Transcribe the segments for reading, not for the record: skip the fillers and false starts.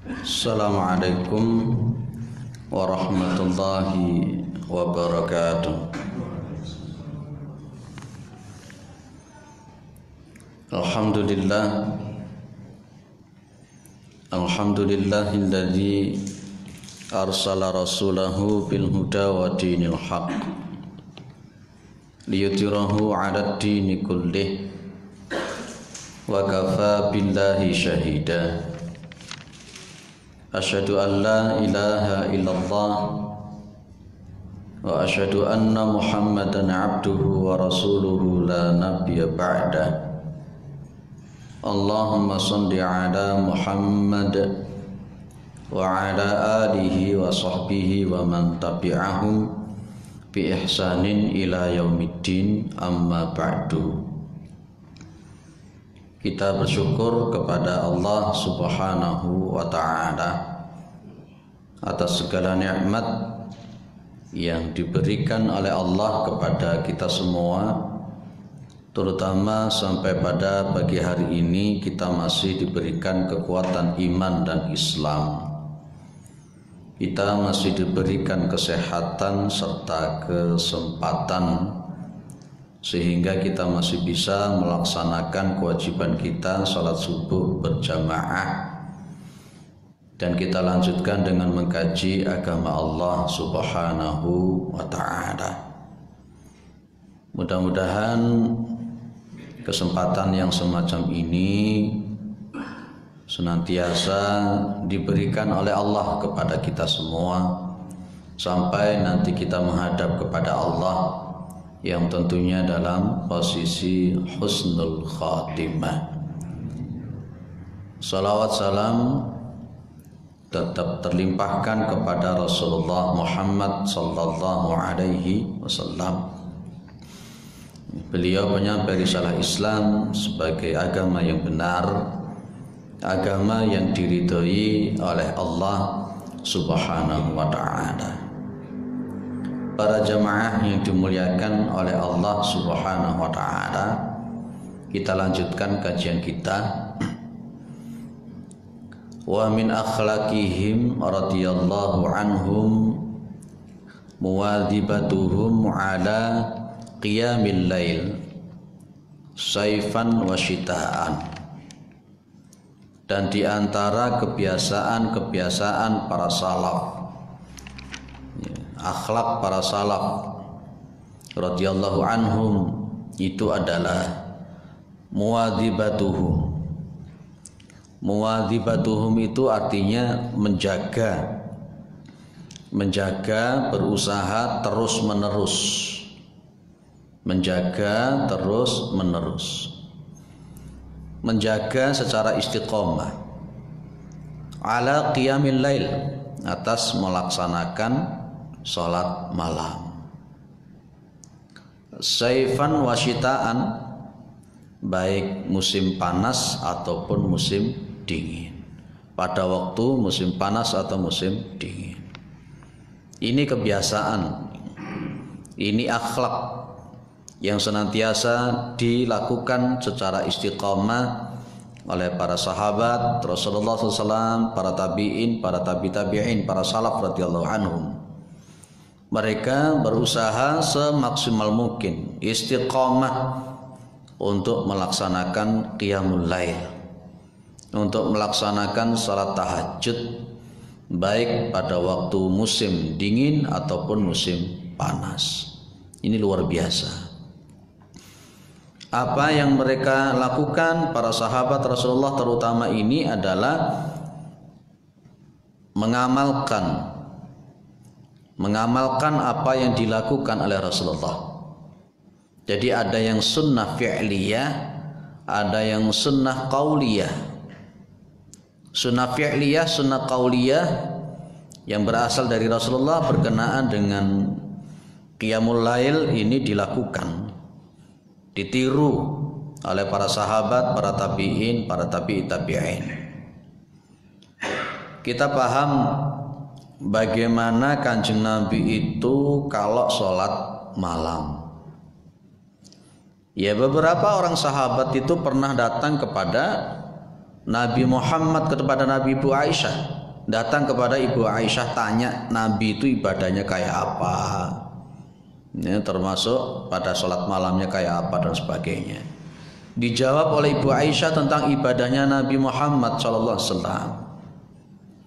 Assalamualaikum warahmatullahi wabarakatuh. Alhamdulillahilladzi arsala rasulahu bil huda wa dinil haq liyutirahu 'alad dini kullih wa kafa billahi syahida. Asyhadu an la ilaha illallah wa asyhadu anna Muhammadan abduhu wa rasuluhu la nabiyya ba'dah. Allahumma shalli ala Muhammad wa ala alihi wa sahbihi wa man tabi'ahum bi ihsanin ila yaumiddin, amma ba'du. Kita bersyukur kepada Allah Subhanahu wa ta'ala atas segala nikmat yang diberikan oleh Allah kepada kita semua, terutama sampai pada pagi hari ini kita masih diberikan kekuatan iman dan Islam. Kita masih diberikan kesehatan serta kesempatan sehingga kita masih bisa melaksanakan kewajiban kita salat subuh berjamaah, dan kita lanjutkan dengan mengkaji agama Allah Subhanahu wa ta'ala. Mudah-mudahan kesempatan yang semacam ini senantiasa diberikan oleh Allah kepada kita semua sampai nanti kita menghadap kepada Allah yang tentunya dalam posisi husnul khatimah. Salawat salam tetap terlimpahkan kepada Rasulullah Muhammad sallallahu alaihi wasallam. Beliau penyampai risalah Islam sebagai agama yang benar, agama yang diridhoi oleh Allah Subhanahu wa ta'ala. Para jamaah yang dimuliakan oleh Allah Subhanahu wa ta'ala, kita lanjutkan kajian kita. Wa min akhlaqihim radhiyallahu anhum muwadhibatuhum ala qiyamil lail saifan wa syita'an. Dan di antara kebiasaan para salaf, akhlak para salaf radhiyallahu anhum itu adalah muwadhibatuhum. Muwadhibatuhum itu artinya menjaga, berusaha terus menerus, menjaga secara istiqomah ala qiyamil lail, atas melaksanakan salat malam, saifan wa syita'an, baik musim panas ataupun musim dingin, pada waktu musim panas atau musim dingin. Ini kebiasaan, ini akhlak yang senantiasa dilakukan secara istiqomah oleh para sahabat Rasulullah SAW, para tabi'in, para tabi'in, para salaf radhiyallahu anhum. Mereka berusaha semaksimal mungkin istiqomah untuk melaksanakan qiyamul lail, untuk melaksanakan salat tahajud, baik pada waktu musim dingin ataupun musim panas. Ini luar biasa. Apa yang mereka lakukan para sahabat Rasulullah terutama ini adalah mengamalkan apa yang dilakukan oleh Rasulullah. Jadi ada yang sunnah fi'liyah, ada yang sunnah qauliyah. Sunnah fi'liyah, sunnah qauliyah yang berasal dari Rasulullah berkenaan dengan qiyamul lail ini dilakukan, ditiru oleh para sahabat, para tabi'in, para tabi'in. Kita paham bagaimana Kanjeng Nabi itu kalau sholat malam. Ya, beberapa orang sahabat itu pernah datang kepada Nabi Muhammad, kepada Nabi Ibu Aisyah. datang kepada Ibu Aisyah tanya Nabi itu ibadahnya kayak apa, ya, termasuk pada sholat malamnya kayak apa dan sebagainya. Dijawab oleh Ibu Aisyah tentang ibadahnya Nabi Muhammad SAW.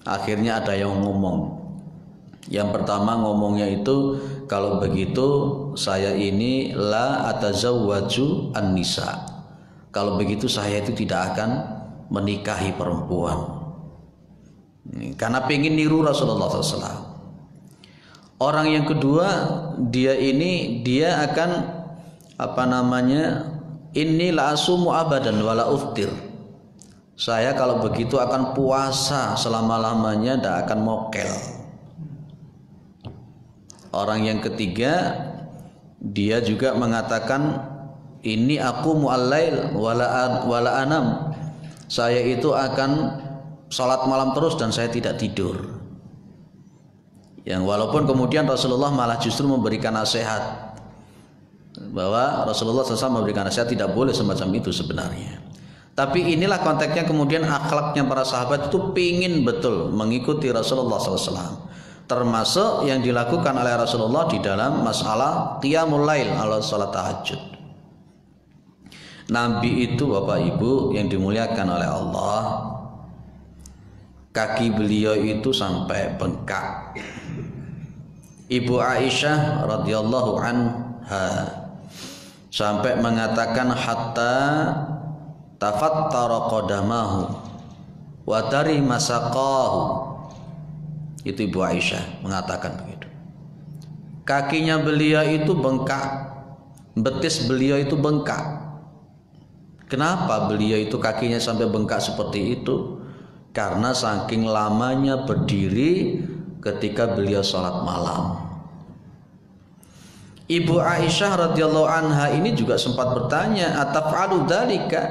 Akhirnya ada yang ngomong. Yang pertama ngomongnya itu, kalau begitu saya ini la atazawwaju an-nisa. Kalau begitu saya itu tidak akan menikahi perempuan. Karena pengen niru Rasulullah SAW. Orang yang kedua, dia akan inni la asumu abadan wala uftir. Saya kalau begitu akan puasa selama-lamanya, tidak akan mokel. Orang yang ketiga, dia juga mengatakan ini aku mu'allail wala anam. Saya itu akan salat malam terus dan saya tidak tidur. Yang walaupun kemudian Rasulullah malah justru memberikan nasihat, bahwa Rasulullah SAW memberikan nasihat tidak boleh semacam itu sebenarnya. Tapi inilah konteksnya, kemudian akhlaknya para sahabat itu pingin betul mengikuti Rasulullah SAW. Termasuk yang dilakukan oleh Rasulullah di dalam masalah qiyamul lail, ala salat tahajud. Nabi itu Bapak Ibu yang dimuliakan oleh Allah, kaki beliau itu sampai bengkak. Ibu Aisyah radhiyallahu anha sampai mengatakan hatta tafattara qadamahu wa tari masaqahu. Itu Ibu Aisyah mengatakan begitu. Kakinya beliau itu bengkak, betis beliau itu bengkak. Kenapa beliau itu kakinya sampai bengkak seperti itu? Karena saking lamanya berdiri ketika beliau sholat malam. Ibu Aisyah radhiyallahu anha ini juga sempat bertanya, ataf'alu dzalika?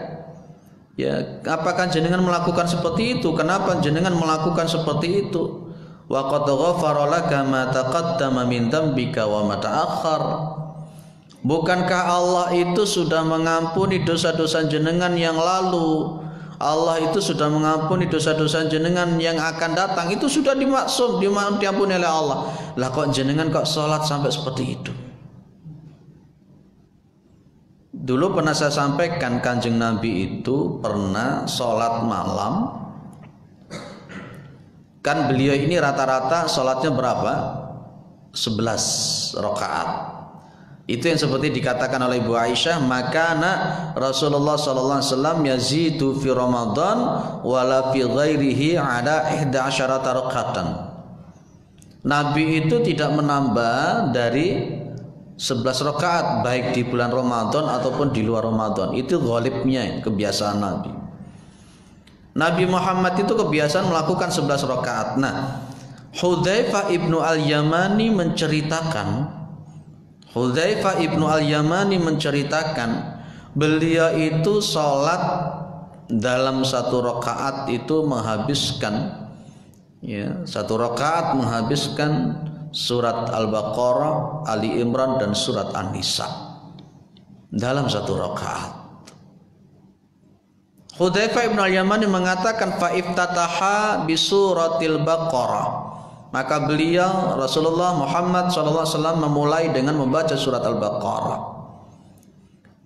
Ya, apakah jenengan melakukan seperti itu? Kenapa jenengan melakukan seperti itu? Wa qad ghafara laka ma taqaddama min dzambika wa ma ta'akhkhar. Bukankah Allah itu sudah mengampuni dosa-dosa jenengan yang lalu? Allah itu sudah mengampuni dosa-dosa jenengan yang akan datang. Itu sudah dimaksum, diampuni oleh Allah. Lah kok jenengan kok sholat sampai seperti itu? Dulu pernah saya sampaikan, Kanjeng Nabi itu pernah sholat malam. Kan beliau ini rata-rata sholatnya berapa? 11 rakaat. Itu yang seperti dikatakan oleh Ibu Aisyah, makana Rasulullah SAW yazidu fi Ramadan wala fi ghairihi ada 11 rakaatan. Nabi itu tidak menambah dari 11 rakaat baik di bulan Ramadan ataupun di luar Ramadan. Itu ghalibnya, kebiasaan Nabi. Nabi Muhammad itu kebiasaan melakukan 11 rakaat. Nah, Hudzaifah ibnu al-Yamani menceritakan beliau itu sholat dalam satu rakaat itu menghabiskan, ya, satu rakaat menghabiskan surat Al-Baqarah, Ali Imran dan surat An-Nisa dalam satu rakaat. Hudzaifah ibn al-Yamani mengatakan fa iftataha bi suratil Baqarah. Maka beliau Rasulullah Muhammad SAW memulai dengan membaca surat Al-Baqarah.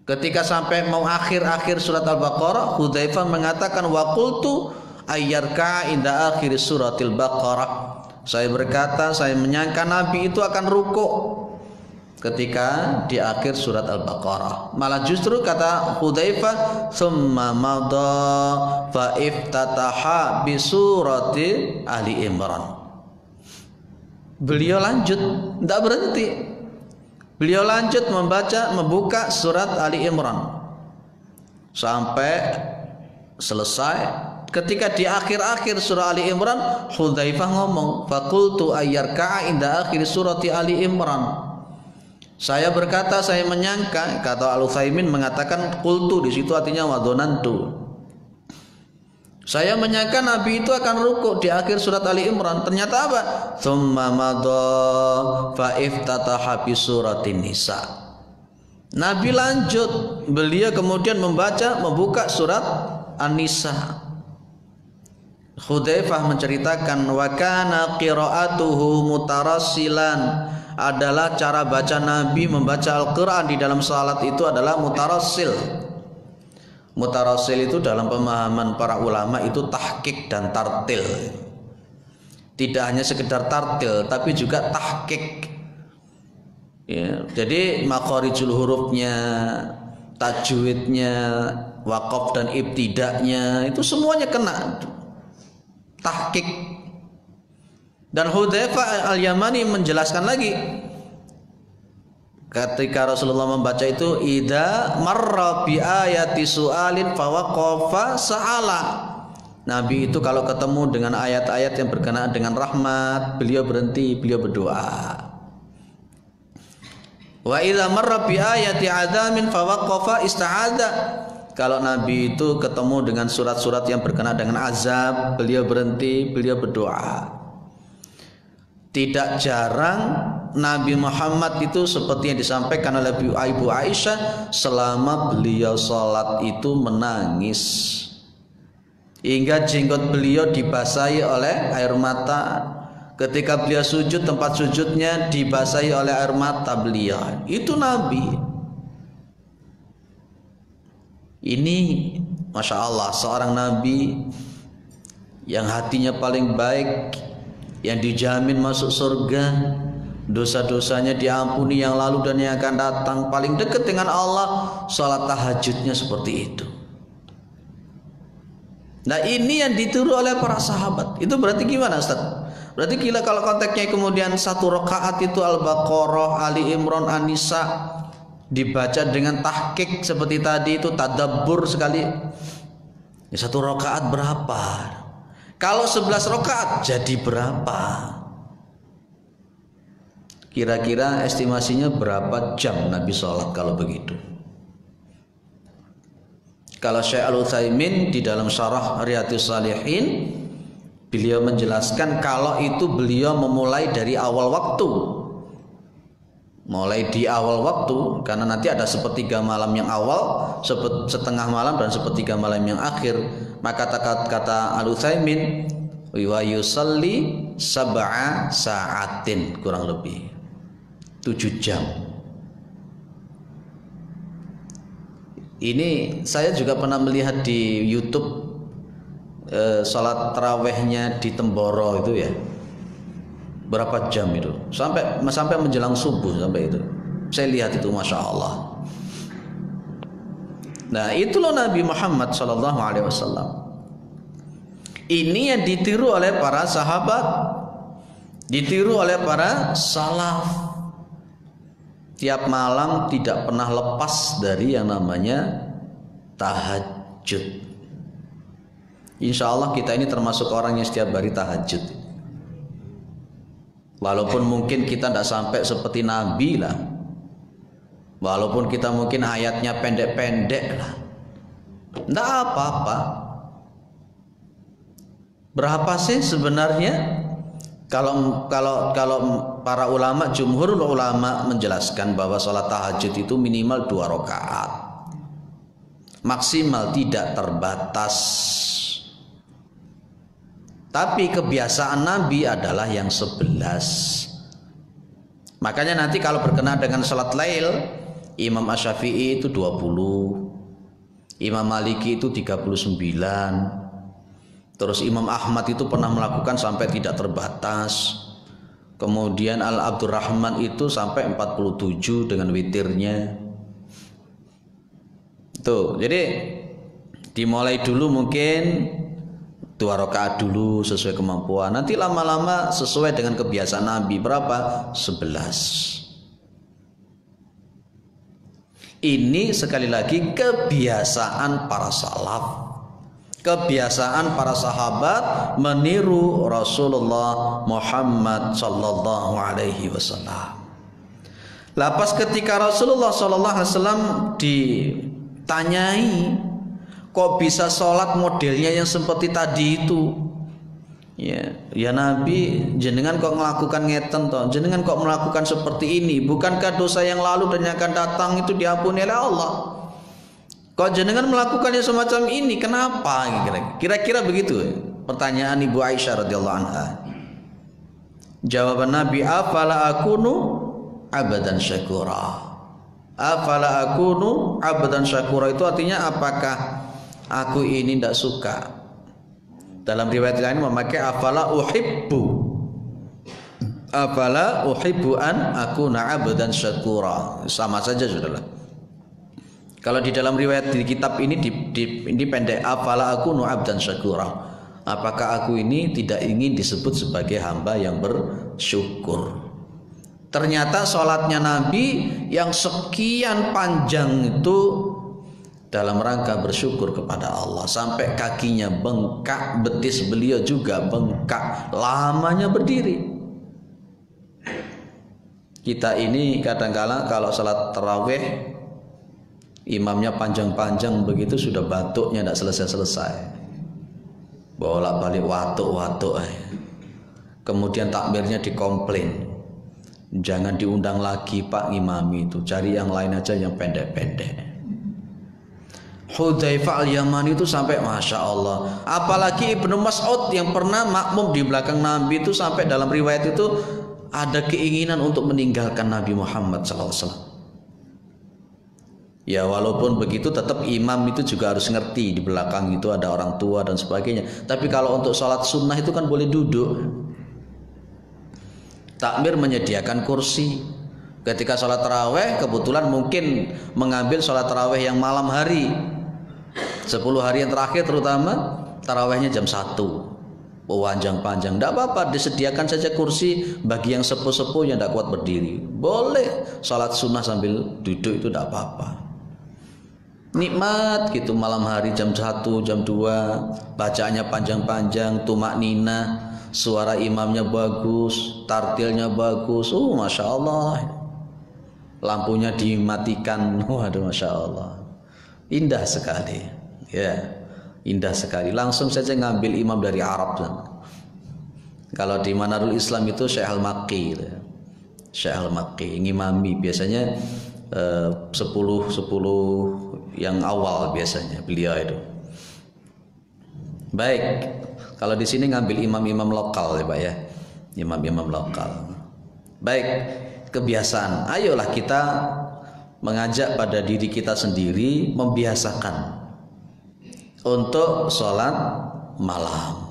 Ketika sampai mau akhir-akhir surat Al-Baqarah, Hudzaifah mengatakan wa qultu ayyarka inda akhir suratil Baqarah. Saya berkata, saya menyangka Nabi itu akan rukuk ketika di akhir surat Al-Baqarah. Malah justru kata Hudzaifah, "Tsumma madha fa iftataha bi surati Ali Imran." Beliau lanjut, tidak berhenti. Beliau lanjut membuka surat Ali Imran sampai selesai. Ketika di akhir-akhir surah Ali Imran, Hudzaifah ngomong, "Faqultu ayyarka'a inda akhir surati Ali Imran." Saya berkata, saya menyangka, kata Al-Utsaimin mengatakan qultu di situ artinya wadonantu. Saya menyangka Nabi itu akan rukuk di akhir surat Ali Imran. Ternyata apa? Tsumma madha fa iftataha bi suratin Nisa. Nabi lanjut, beliau kemudian membuka surat An-Nisa. Hudzaifah menceritakan wa kana qiraatuhu mutarassilan, adalah cara baca Nabi membaca Al-Qur'an di dalam salat itu adalah mutarassil. Mutarassil itu dalam pemahaman para ulama itu tahqiq dan tartil. Tidak hanya sekedar tartil tapi juga tahqiq. Ya, jadi makharijul hurufnya, tajwidnya, waqaf dan ibtidaknya itu semuanya kena tahqiq. Dan Hudzaifah Al-Yamani menjelaskan lagi ketika Rasulullah membaca itu idza marra bi ayati su'alin fawaqafa sa'ala. Nabi itu kalau ketemu dengan ayat-ayat yang berkenaan dengan rahmat, beliau berhenti, beliau berdoa. Wa idza marra bi ayati 'adzamin fawaqafa ista'adza. Kalau Nabi itu ketemu dengan surat-surat yang berkenaan dengan azab, beliau berhenti, beliau berdoa. Tidak jarang Nabi Muhammad itu seperti yang disampaikan oleh Ibu Aisyah, selama beliau sholat itu menangis hingga jenggot beliau dibasahi oleh air mata. Ketika beliau sujud, tempat sujudnya dibasahi oleh air mata beliau. Itu Nabi. Ini Masya Allah, seorang Nabi yang hatinya paling baik, yang dijamin masuk surga, dosa-dosanya diampuni yang lalu dan yang akan datang, paling dekat dengan Allah, sholat tahajudnya seperti itu. Nah ini yang ditiru oleh para sahabat. Itu berarti gimana Ustaz? Berarti gila kalau konteksnya kemudian satu rakaat itu Al-Baqarah, Ali Imran, An-Nisa dibaca dengan tahqiq seperti tadi itu, tadabbur sekali. Ya, satu rakaat berapa? Kalau 11 rakaat jadi berapa? Kira-kira estimasinya berapa jam Nabi sholat kalau begitu? Kalau Syekh Al-Utsaimin di dalam syarah Riyadhus Shalihin, beliau menjelaskan kalau itu beliau memulai dari awal waktu. Mulai di awal waktu, karena nanti ada sepertiga malam yang awal, setengah malam dan sepertiga malam yang akhir. Maka kata Al-Utsaimin, wa yusalli sab'a sa'atin, kurang lebih 7 jam. Ini saya juga pernah melihat di YouTube salat tarawehnya di Temboro itu ya. Berapa jam itu? Sampai menjelang subuh sampai itu. Saya lihat itu, Masya Allah. Nah itu loh Nabi Muhammad SAW. Ini yang ditiru oleh para sahabat, ditiru oleh para salaf. Tiap malam tidak pernah lepas dari yang namanya tahajud. Insya Allah kita ini termasuk orang yang setiap hari tahajud. Walaupun mungkin kita tidak sampai seperti Nabi lah, walaupun kita mungkin ayatnya pendek-pendek lah, tidak apa-apa. Berapa sih sebenarnya? Kalau para ulama, jumhur ulama menjelaskan bahwa sholat tahajud itu minimal 2 rakaat, maksimal tidak terbatas. Tapi kebiasaan Nabi adalah yang 11. Makanya nanti kalau berkenaan dengan sholat lail, Imam Asy-Syafi'i itu 20, Imam Maliki itu 39, terus Imam Ahmad itu pernah melakukan sampai tidak terbatas. Kemudian Al-Abdurrahman itu sampai 47 dengan witirnya. Tuh, jadi dimulai dulu mungkin 2 rakaat dulu sesuai kemampuan. Nanti lama-lama sesuai dengan kebiasaan Nabi berapa? 11. Ini sekali lagi kebiasaan para salaf, kebiasaan para sahabat meniru Rasulullah Muhammad sallallahu alaihi wasallam. Lapas ketika Rasulullah sallallahu alaihi wasallam ditanyai, kok bisa sholat modelnya yang seperti tadi itu? Ya Nabi, jenengan kok melakukan ngeten toh? Jenengan kok melakukan seperti ini? Bukankah dosa yang lalu dan yang akan datang itu diampuni oleh Allah? Kok jenengan melakukan yang semacam ini? Kenapa? Kira-kira begitu. Pertanyaan Ibu Aisyah radhiyallahu anha. Jawaban Nabi, afala akunu abadan syakura. Afala akunu abadan syakura itu artinya apakah aku ini tidak suka. Dalam riwayat lain memakai afala uhibbu. Afala uhibbu an akuna abadan syakura. Sama saja sudahlah. Kalau di dalam riwayat di kitab ini di pendek, afala akunu abdan syakura. Apakah aku ini tidak ingin disebut sebagai hamba yang bersyukur. Ternyata sholatnya Nabi yang sekian panjang itu dalam rangka bersyukur kepada Allah. Sampai kakinya bengkak, betis beliau juga bengkak, lamanya berdiri. Kita ini kadang-kala kalau sholat tarawih imamnya panjang-panjang begitu sudah batuknya tidak selesai-selesai. Bolak-balik watuk-watuk. Kemudian takbirnya dikomplain. Jangan diundang lagi Pak Imam itu, cari yang lain aja yang pendek-pendek. Hudzaifah al-Yamani itu sampai Masya Allah. Apalagi Ibnu Mas'ud yang pernah makmum di belakang Nabi itu sampai dalam riwayat itu ada keinginan untuk meninggalkan Nabi Muhammad SAW. Ya walaupun begitu tetap imam itu juga harus ngerti di belakang itu ada orang tua dan sebagainya. Tapi kalau untuk sholat sunnah itu kan boleh duduk. Takmir menyediakan kursi. Ketika sholat taraweh kebetulan mungkin mengambil sholat taraweh yang malam hari, 10 hari yang terakhir terutama tarawehnya jam 1, panjang-panjang. Tidak apa-apa, disediakan saja kursi bagi yang sepuh-sepuh yang tidak kuat berdiri. Boleh sholat sunnah sambil duduk itu tidak apa-apa. Nikmat gitu malam hari jam 1, jam 2, bacaannya panjang-panjang, tumak nina, suara imamnya bagus, tartilnya bagus. Masya Allah. Lampunya dimatikan. Waduh, Masya Allah. Indah sekali. Ya, indah sekali. Langsung saja ngambil imam dari Arab. Kalau di Manarul Islam itu Syekh Al-Makki. Syekh Al-Makki ngimami biasanya 10 yang awal biasanya beliau itu. Baik, kalau di sini ngambil imam-imam lokal ya Pak ya, imam-imam lokal. Baik, kebiasaan. Ayolah kita mengajak pada diri kita sendiri membiasakan untuk sholat malam.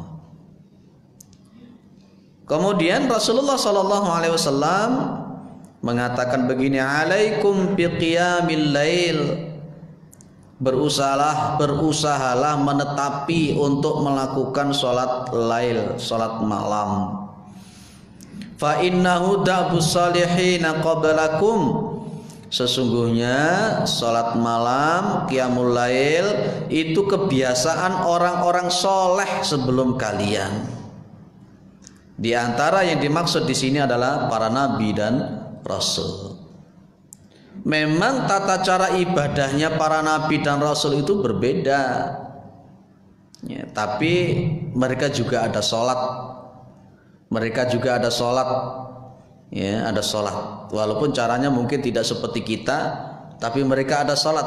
Kemudian Rasulullah SAW mengatakan begini, alaikum biqiyamil lail. Berusahalah menetapi untuk melakukan sholat lail, sholat malam. Fa innahu da'bus salihina qablakum. Sesungguhnya sholat malam, qiyamul lail itu kebiasaan orang-orang soleh sebelum kalian. Di antara yang dimaksud di sini adalah para nabi dan rasul. Memang tata cara ibadahnya para nabi dan rasul itu berbeda ya, tapi mereka juga ada sholat. Mereka juga ada sholat ya, ada sholat. Walaupun caranya mungkin tidak seperti kita, tapi mereka ada sholat.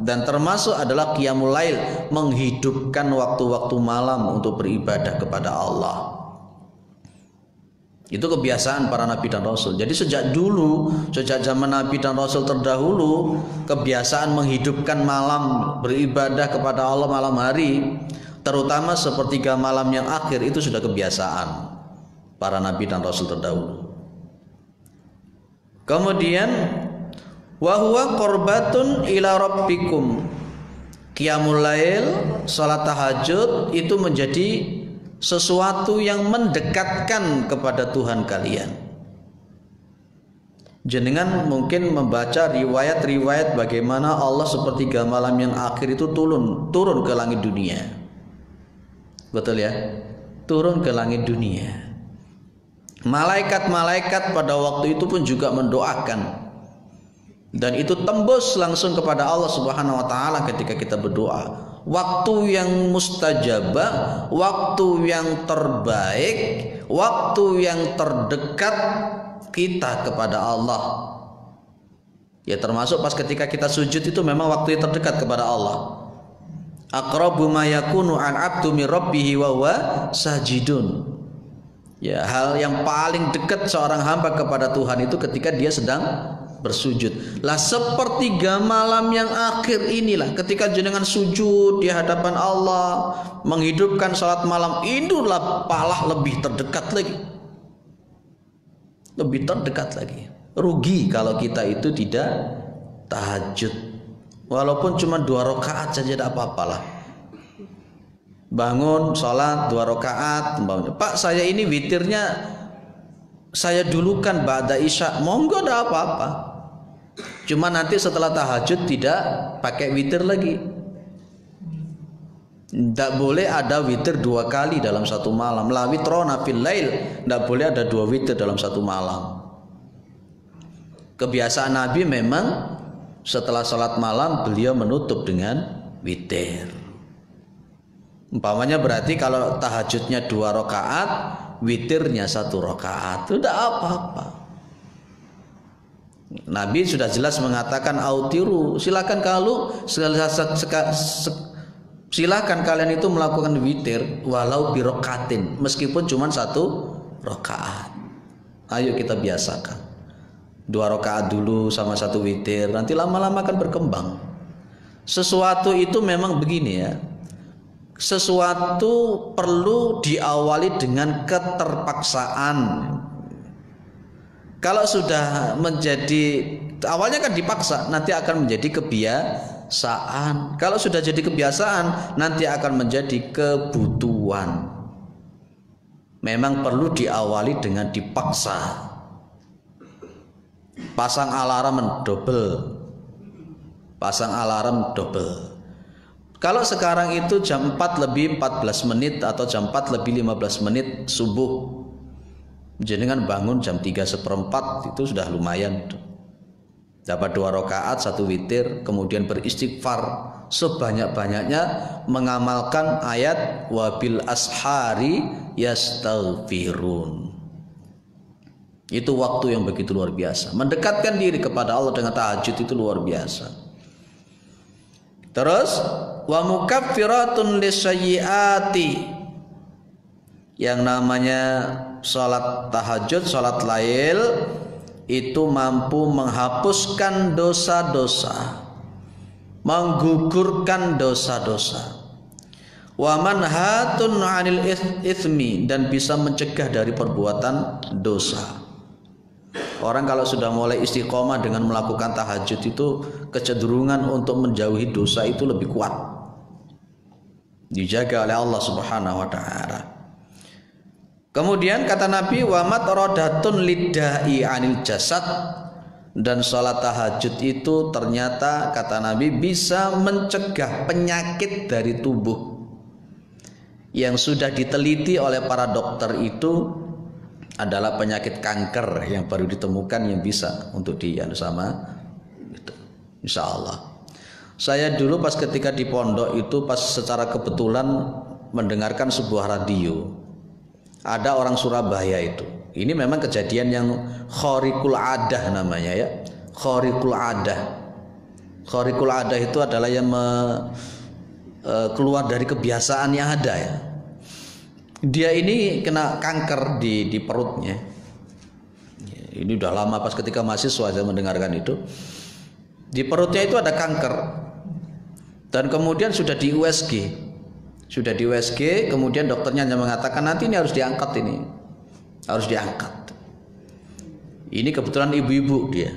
Dan termasuk adalah qiyamul lail, menghidupkan waktu-waktu malam untuk beribadah kepada Allah. Itu kebiasaan para nabi dan rasul. Jadi sejak dulu, sejak zaman nabi dan rasul terdahulu, kebiasaan menghidupkan malam, beribadah kepada Allah malam hari, terutama sepertiga malam yang akhir, itu sudah kebiasaan para nabi dan rasul terdahulu. Kemudian wa huwa qurbatun ila rabbikum. Qiyamul lail, salat tahajud itu menjadi sesuatu yang mendekatkan kepada Tuhan kalian. Jenengan mungkin membaca riwayat-riwayat bagaimana Allah sepertiga malam yang akhir itu turun ke langit dunia. Betul ya? Turun ke langit dunia. Malaikat-malaikat pada waktu itu pun juga mendoakan. Dan itu tembus langsung kepada Allah Subhanahu wa taala ketika kita berdoa. Waktu yang mustajabah, waktu yang terbaik, waktu yang terdekat kita kepada Allah. Ya termasuk pas ketika kita sujud itu memang waktu yang terdekat kepada Allah. aqrabu ma yakunu an abdu min rabbih wa huwa sajidun. Ya, hal yang paling dekat seorang hamba kepada Tuhan itu ketika dia sedang bersujud. Lah sepertiga malam yang akhir inilah ketika jenengan sujud di hadapan Allah, menghidupkan salat malam, itulah pahala lebih terdekat lagi. Lebih terdekat lagi. Rugi kalau kita itu tidak tahajud. Walaupun cuma 2 rakaat saja tidak apa-apalah. Bangun sholat 2 rakaat, Pak saya ini witirnya saya dulukan ba'da isya, monggo tidak apa-apa. Cuma nanti setelah tahajud tidak pakai witir lagi. Tidak boleh ada witir 2 kali dalam satu malam. La witrona fil lail, tidak boleh ada 2 witir dalam satu malam. Kebiasaan Nabi memang setelah sholat malam beliau menutup dengan witir. Umpamanya berarti kalau tahajudnya 2 rakaat, witirnya 1 rakaat, tidak apa-apa. Nabi sudah jelas mengatakan autiru, silakan silakan kalian itu melakukan witir walau birakatin, meskipun cuma 1 rakaat. Ayo kita biasakan. 2 rakaat dulu sama 1 witir, nanti lama-lama akan berkembang. Sesuatu itu memang begini ya. Sesuatu perlu diawali dengan keterpaksaan. Kalau sudah menjadi, awalnya kan dipaksa, nanti akan menjadi kebiasaan. Kalau sudah jadi kebiasaan, nanti akan menjadi kebutuhan. Memang perlu diawali dengan dipaksa. Pasang alarm double. Kalau sekarang itu jam 4 lebih 14 menit atau jam 4 lebih 15 menit subuh, jenengan bangun jam 3:4 itu sudah lumayan. Dapat 2 rakaat 1 witir, kemudian beristighfar sebanyak-banyaknya, mengamalkan ayat wabil ashari yastaghfirun. Itu waktu yang begitu luar biasa. Mendekatkan diri kepada Allah dengan tahajud itu luar biasa. Terus wa mukaffiratun lisayyiati. Yang namanya salat tahajud, salat lail itu mampu menghapuskan dosa-dosa, menggugurkan dosa-dosa. Wa manhatun 'anil itsmi, dan bisa mencegah dari perbuatan dosa. Orang kalau sudah mulai istiqomah dengan melakukan tahajud itu kecenderungan untuk menjauhi dosa itu lebih kuat. Dijaga oleh Allah Subhanahu wa taala. Kemudian kata Nabi wa matradatun lidda'i 'anil jasad, dan salat tahajud itu ternyata kata Nabi bisa mencegah penyakit dari tubuh. Yang sudah diteliti oleh para dokter itu adalah penyakit kanker yang baru ditemukan yang bisa untuk sama gitu. Insya Allah. Saya dulu pas ketika di pondok itu pas secara kebetulan mendengarkan sebuah radio. Ada orang Surabaya itu. Ini memang kejadian yang khariqul adah namanya ya. Khariqul adah. Khariqul adah itu adalah yang keluar dari kebiasaan yang ada ya. Dia ini kena kanker di perutnya. Ini udah lama pas ketika mahasiswa saya mendengarkan itu. Di perutnya itu ada kanker. Dan kemudian sudah di USG. Sudah di USG, kemudian dokternya hanya mengatakan nanti ini harus diangkat ini. Harus diangkat. Ini kebetulan ibu-ibu dia.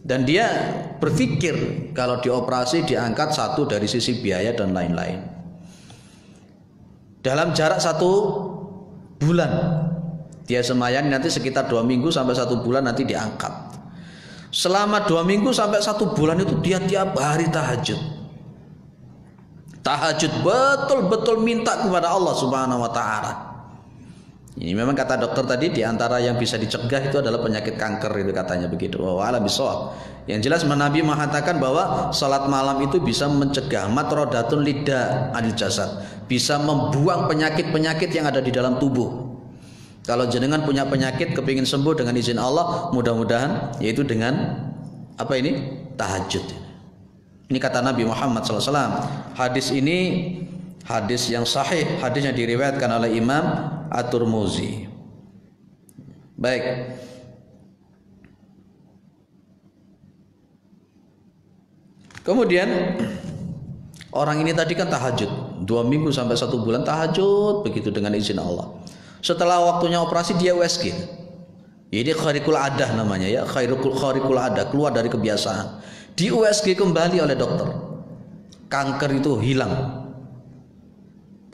Dan dia berpikir kalau dioperasi diangkat satu dari sisi biaya dan lain-lain. Dalam jarak 1 bulan dia semayang nanti sekitar 2 minggu sampai 1 bulan nanti diangkat. Selama 2 minggu sampai 1 bulan itu dia tiap hari tahajud. Tahajud betul-betul minta kepada Allah Subhanahu wa taala. Ini memang kata dokter tadi di antara yang bisa dicegah itu adalah penyakit kanker itu katanya begitu. Wa'ala bisawab. Yang jelas Nabi mengatakan bahwa salat malam itu bisa mencegah matrodatun lidda anil jasad, bisa membuang penyakit-penyakit yang ada di dalam tubuh. Kalau jenengan punya penyakit kepingin sembuh dengan izin Allah, mudah-mudahan yaitu dengan apa ini? Tahajud. Ini kata Nabi Muhammad SAW. Hadis ini hadis yang sahih, hadis yang diriwayatkan oleh Imam At-Tirmidzi. Baik. Kemudian orang ini tadi kan tahajud 2 minggu sampai 1 bulan tahajud begitu dengan izin Allah. Setelah waktunya operasi dia USG. Ini kharikul adah namanya ya, kharikul adah, keluar dari kebiasaan. Di USG kembali oleh dokter. Kanker itu hilang.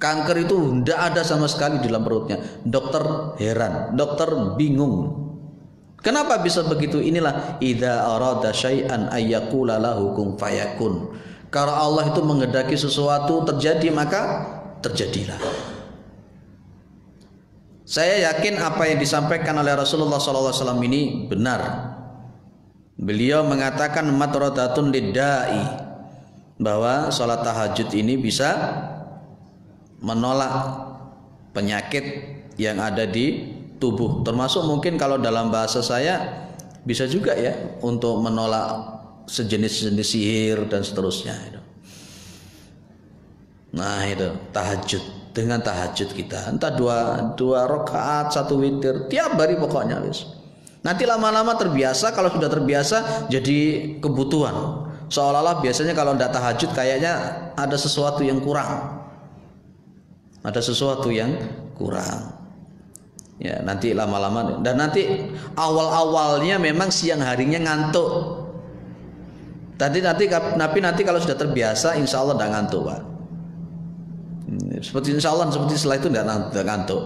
Kanker itu tidak ada sama sekali di dalam perutnya. Dokter heran, dokter bingung. Kenapa bisa begitu? Inilah idza arada syai'an ayyaqula lahu kun fayakun. Kalau Allah itu menghendaki sesuatu terjadi maka terjadilah. Saya yakin apa yang disampaikan oleh Rasulullah SAW ini benar. Beliau mengatakan matradatun liddai, bahwa sholat tahajud ini bisa menolak penyakit yang ada di tubuh. Termasuk mungkin kalau dalam bahasa saya bisa juga ya untuk menolak sejenis-jenis sihir dan seterusnya. Nah itu tahajud. Dengan tahajud kita entah dua rakaat 1 witir tiap hari pokoknya wis. Nanti lama-lama terbiasa. Kalau sudah terbiasa jadi kebutuhan. Seolah-olah biasanya kalau tidak tahajud kayaknya ada sesuatu yang kurang. Ada sesuatu yang kurang. Ya, nanti lama-lama dan nanti awal-awalnya memang siang harinya ngantuk. Tapi nanti kalau sudah terbiasa insya Allah tidak ngantuk, Pak. Seperti insya Allah seperti setelah itu tidak ngantuk.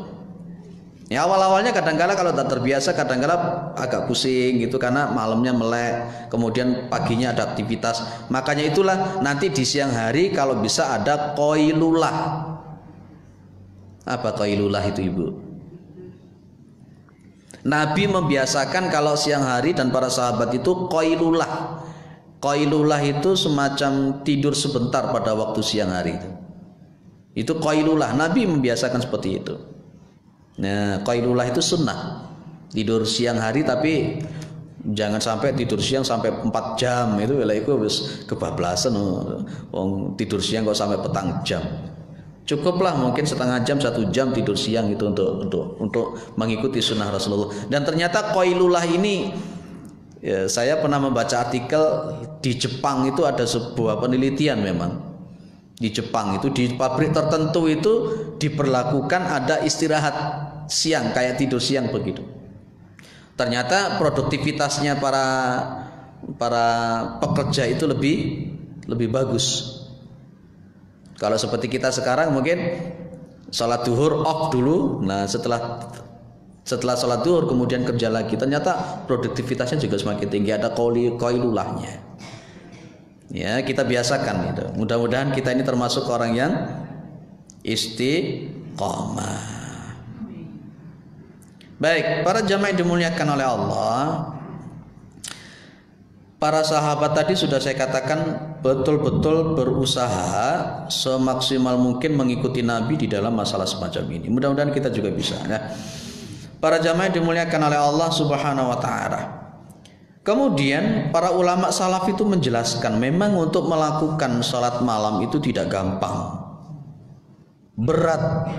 Ya awal-awalnya kadang-kala kalau tak terbiasa kadang-kala agak pusing gitu karena malamnya melek, kemudian paginya ada aktivitas. Makanya itulah nanti di siang hari kalau bisa ada qailulah. Apa qailulah itu Ibu? Nabi membiasakan kalau siang hari dan para sahabat itu qailulah. Qailulah itu semacam tidur sebentar pada waktu siang hari itu. Itu qailulah. Nabi membiasakan seperti itu. Nah, qailulah itu sunnah. Tidur siang hari tapi jangan sampai tidur siang sampai 4 jam. Itu wis kebablasan. Wong tidur siang kok sampai petang jam. Cukuplah mungkin setengah jam 1 jam tidur siang itu untuk mengikuti sunnah Rasulullah. Dan ternyata qailulah ini ya, saya pernah membaca artikel di Jepang itu ada sebuah penelitian memang. Di Jepang itu di pabrik tertentu itu diberlakukan ada istirahat siang kayak tidur siang begitu. Ternyata produktivitasnya para pekerja itu lebih bagus. Kalau seperti kita sekarang mungkin sholat duhur off dulu. Nah setelah sholat duhur kemudian kerja lagi. Ternyata produktivitasnya juga semakin tinggi. Ada qailulahnya. Ya kita biasakan itu. Mudah-mudahan kita ini termasuk orang yang istiqomah. Baik, para jamaah yang dimuliakan oleh Allah, para sahabat tadi sudah saya katakan betul-betul berusaha semaksimal mungkin mengikuti Nabi di dalam masalah semacam ini. Mudah-mudahan kita juga bisa. Ya. Para jamaah yang dimuliakan oleh Allah Subhanahu Wa Taala. Kemudian para ulama salaf itu menjelaskan memang untuk melakukan sholat malam itu tidak gampang, berat.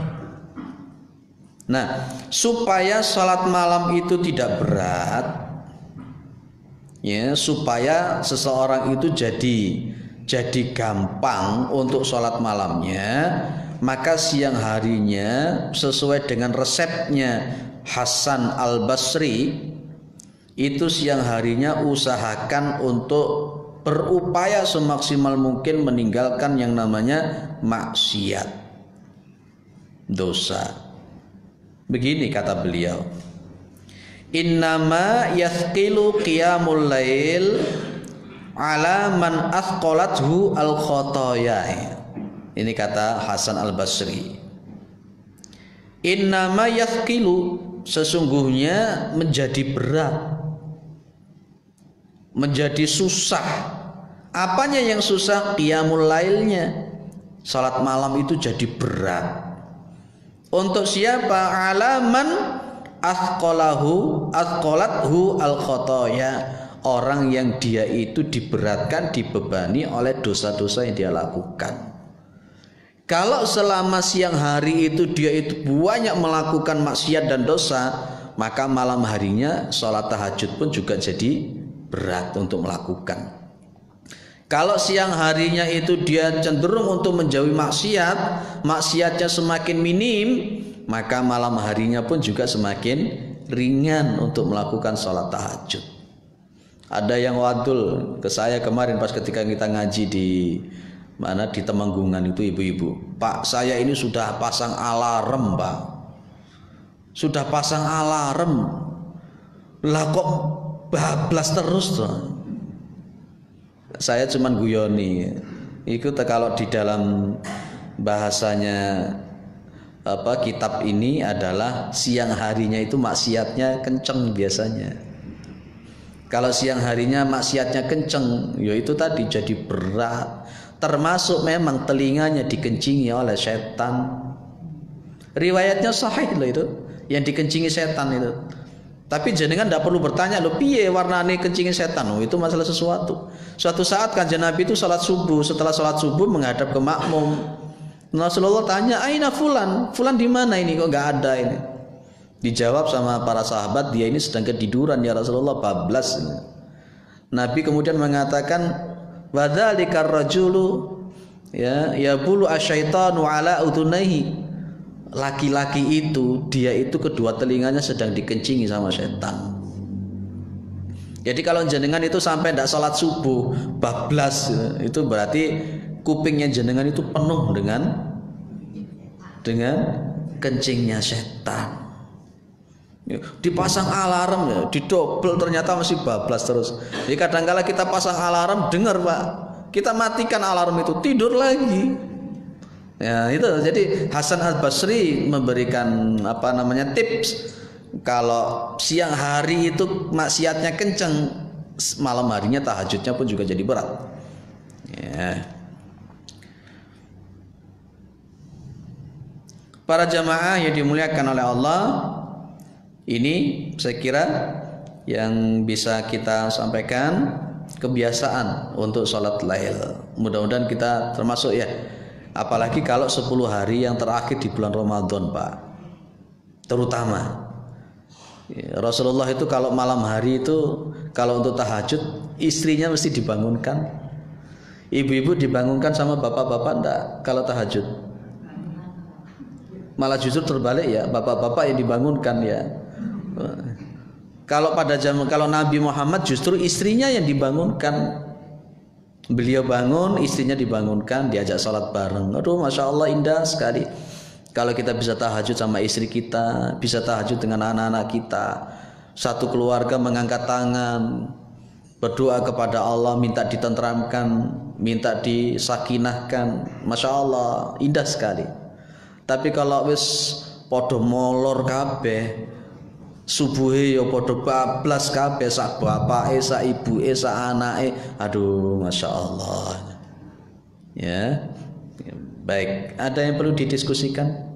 Nah, supaya sholat malam itu tidak berat, ya, supaya seseorang itu jadi gampang untuk sholat malamnya, maka siang harinya sesuai dengan resepnya Hasan Al-Basri. Itu siang harinya usahakan untuk berupaya semaksimal mungkin meninggalkan yang namanya maksiat, dosa. Begini kata beliau, innama yathqilu qiyamul lail ala man athqalathu al khotoya. Ini kata Hasan Al Basri. Innama yathqilu, sesungguhnya menjadi berat, menjadi susah. Apanya yang susah? Qiyamul lailnya. Salat malam itu jadi berat. Untuk siapa? Alaman athqalathu al khotoya. orang yang dia itu diberatkan, dibebani oleh dosa-dosa yang dia lakukan. Kalau selama siang hari itu dia itu banyak melakukan maksiat dan dosa, maka malam harinya sholat tahajud pun juga jadi berat untuk melakukan. Kalau siang harinya itu dia cenderung untuk menjauhi maksiat, maksiatnya semakin minim, maka malam harinya pun juga semakin ringan untuk melakukan sholat tahajud. Ada yang wadul ke saya kemarin pas ketika kita ngaji di mana di Temanggungan itu, ibu-ibu, Pak, saya ini sudah pasang alarm, Pak, sudah pasang alarm, lah kok bablas terus tuh. Saya cuman guyoni. Itu kalau di dalam bahasanya kitab ini adalah siang harinya itu maksiatnya kenceng biasanya. Kalau siang harinya maksiatnya kenceng, yaitu tadi jadi berat. Termasuk memang telinganya dikencingi oleh setan. Riwayatnya sahih loh itu, yang dikencingi setan itu. Tapi jenengan tidak perlu bertanya loh, piye warnane kencingi setan? Oh, itu masalah sesuatu. Suatu saat Kanjeng Nabi itu salat subuh, setelah salat subuh menghadap ke makmum. Rasulullah tanya, "Aina fulan? Fulan di mana ini? Kok nggak ada ini?" Dijawab sama para sahabat, "Dia ini sedang ketiduran ya Rasulullah, bablas." Nabi kemudian mengatakan, "Wadzalika ar-rajulu yabulu asyaitanu ala udunaihi." Laki-laki itu, dia itu kedua telinganya sedang dikencingi sama setan. Jadi kalau jenengan itu sampai tidak sholat subuh bablas, itu berarti kupingnya jenengan itu penuh dengan kencingnya setan. Dipasang alarm ya, didobel, ternyata masih bablas terus. Jadi kadang-kala kita pasang alarm, dengar Pak, kita matikan alarm itu, tidur lagi. Ya itu, jadi Hasan Al-Basri memberikan tips, kalau siang hari itu maksiatnya kenceng, malam harinya tahajudnya pun juga jadi berat. Ya. Para jamaah yang dimuliakan oleh Allah, ini saya kira yang bisa kita sampaikan kebiasaan untuk sholat lail. Mudah-mudahan kita termasuk ya. Apalagi kalau 10 hari yang terakhir di bulan Ramadan, Pak. Terutama Rasulullah itu kalau malam hari itu, kalau untuk tahajud, istrinya mesti dibangunkan. Ibu-ibu dibangunkan sama bapak-bapak enggak kalau tahajud? Malah justru terbalik ya, bapak-bapak yang dibangunkan ya. Kalau Nabi Muhammad justru istrinya yang dibangunkan. Beliau bangun, istrinya dibangunkan, diajak sholat bareng. Aduh, masya Allah, indah sekali. Kalau kita bisa tahajud sama istri kita, bisa tahajud dengan anak-anak kita, satu keluarga mengangkat tangan, berdoa kepada Allah, minta ditenteramkan, minta disakinahkan, masya Allah, indah sekali. Tapi kalau wis podo molor kabeh, subuhe ya padha bablas kabeh, sak bapake, sak ibuke, sak anake. Aduh, masya Allah. Ya. Baik, ada yang perlu didiskusikan?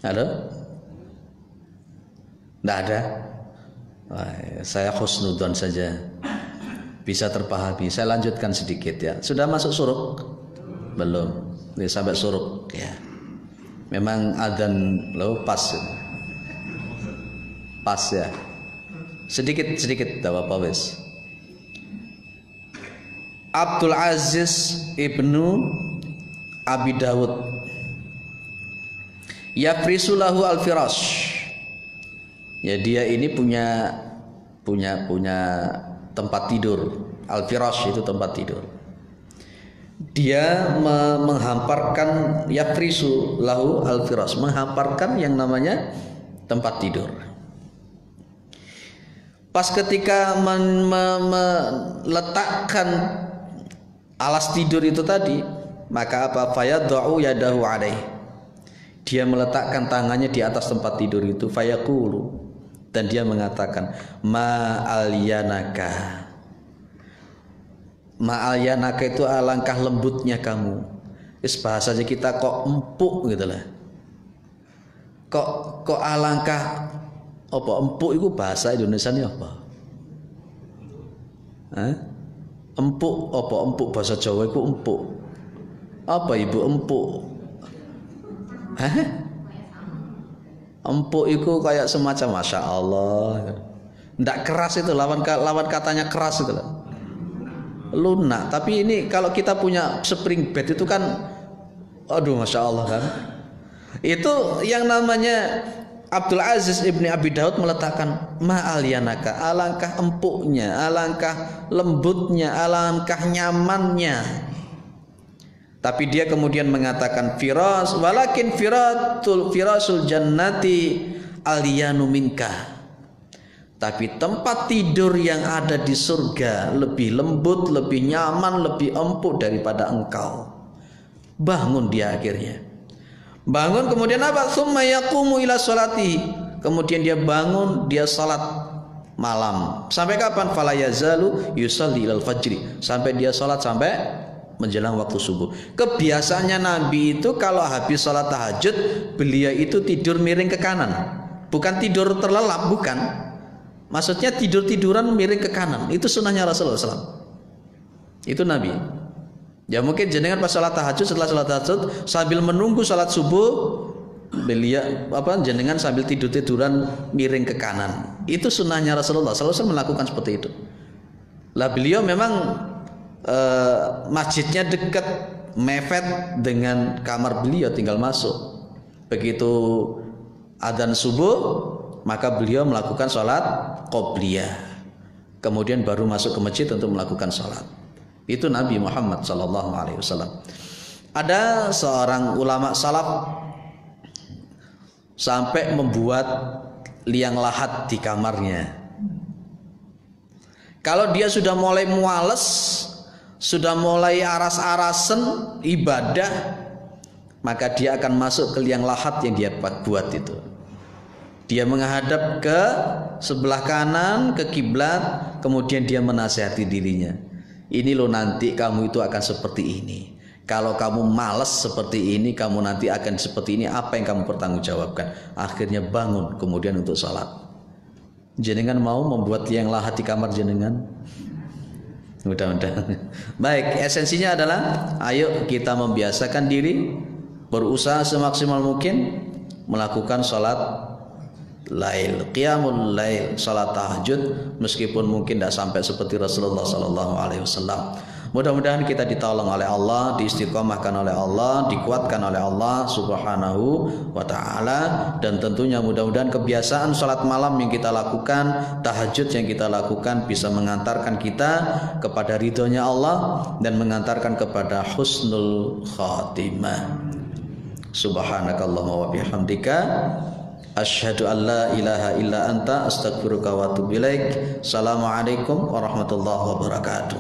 Halo? Tidak ada? Saya husnudzon saja, bisa terpahami. Saya lanjutkan sedikit ya. Sudah masuk suruk? Belum. Ini sampai suruk ya. Memang adzan lo pas ya. Sedikit tidak apa-apa wes. Abdul Aziz Ibnu Abi Dawud yafrisulahu al-firash. Ya, dia ini punya tempat tidur. Al-firash itu tempat tidur. Dia menghamparkan yafrisu lahu al-firash, menghamparkan yang namanya tempat tidur. Pas ketika meletakkan alas tidur itu tadi, maka apa? Fayadau yadahu alaih. Dia meletakkan tangannya di atas tempat tidur itu, fayaqulu, dan dia mengatakan, ma alyanaka, Ma'alyanaka itu alangkah lembutnya kamu. Bahasanya kita kok empuk gitu lah. Kok alangkah apa empuk itu bahasa Indonesianya apa? Empuk apa empuk bahasa Jawa itu empuk. Apa Ibu empuk? Empuk itu kayak semacam Masya Allah. Nggak keras itu, lawan katanya keras itu lah. Lunak. Tapi ini kalau kita punya spring bed itu kan, aduh Masya Allah kan. Itu yang namanya Abdul Aziz Ibni Abi Daud meletakkan ma'alyanaka, alangkah empuknya, alangkah lembutnya, alangkah nyamannya. Tapi dia kemudian mengatakan firas, walakin firasul jannati alyanu minka. Tapi tempat tidur yang ada di surga lebih lembut, lebih nyaman, lebih empuk daripada engkau. Bangun dia akhirnya. Bangun kemudian apa? Tsumma yaqumu ila sholati. Kemudian dia bangun, dia salat malam. Sampai kapan? Fala yazalu yusalli ilal fajri. Sampai dia salat sampai menjelang waktu subuh. Kebiasaannya Nabi itu kalau habis salat tahajud, beliau itu tidur miring ke kanan. Bukan tidur terlelap, bukan. Maksudnya tidur-tiduran miring ke kanan. Itu sunnahnya Rasulullah SAW. Itu Nabi. Ya mungkin jenengan pas salat tahajud, setelah salat tahajud sambil menunggu salat subuh, beliau jenengan sambil tidur-tiduran miring ke kanan. Itu sunnahnya Rasulullah SAW melakukan seperti itu. Lah beliau memang masjidnya dekat mepet dengan kamar beliau, tinggal masuk. Begitu adzan subuh, maka beliau melakukan sholat qobliyah, kemudian baru masuk ke masjid untuk melakukan sholat. Itu Nabi Muhammad SAW. Ada seorang ulama salaf sampai membuat liang lahat di kamarnya. Kalau dia sudah mulai muales, sudah mulai aras-arasen ibadah, maka dia akan masuk ke liang lahat yang dia buat itu. Dia menghadap ke sebelah kanan, ke kiblat, kemudian dia menasihati dirinya. Ini loh nanti kamu itu akan seperti ini. Kalau kamu malas seperti ini, kamu nanti akan seperti ini. Apa yang kamu pertanggungjawabkan? Akhirnya bangun, kemudian untuk sholat. Jenengan mau membuat liang lahat di kamar jenengan? Mudah-mudahan. Baik, esensinya adalah ayo kita membiasakan diri, berusaha semaksimal mungkin melakukan sholat lail, qiyamul lail, salat tahajud, meskipun mungkin tidak sampai seperti Rasulullah SAW. Mudah-mudahan kita ditolong oleh Allah, diistiqomahkan oleh Allah, dikuatkan oleh Allah Subhanahu wa ta'ala. Dan tentunya mudah-mudahan kebiasaan salat malam yang kita lakukan, tahajud yang kita lakukan bisa mengantarkan kita kepada ridhonya Allah dan mengantarkan kepada husnul khatimah. Subhanakallahumma wa bihamdika asyhadu an la ilaha illa anta astaghfiruka wa atubu ilaik. Assalamualaikum warahmatullahi wabarakatuh.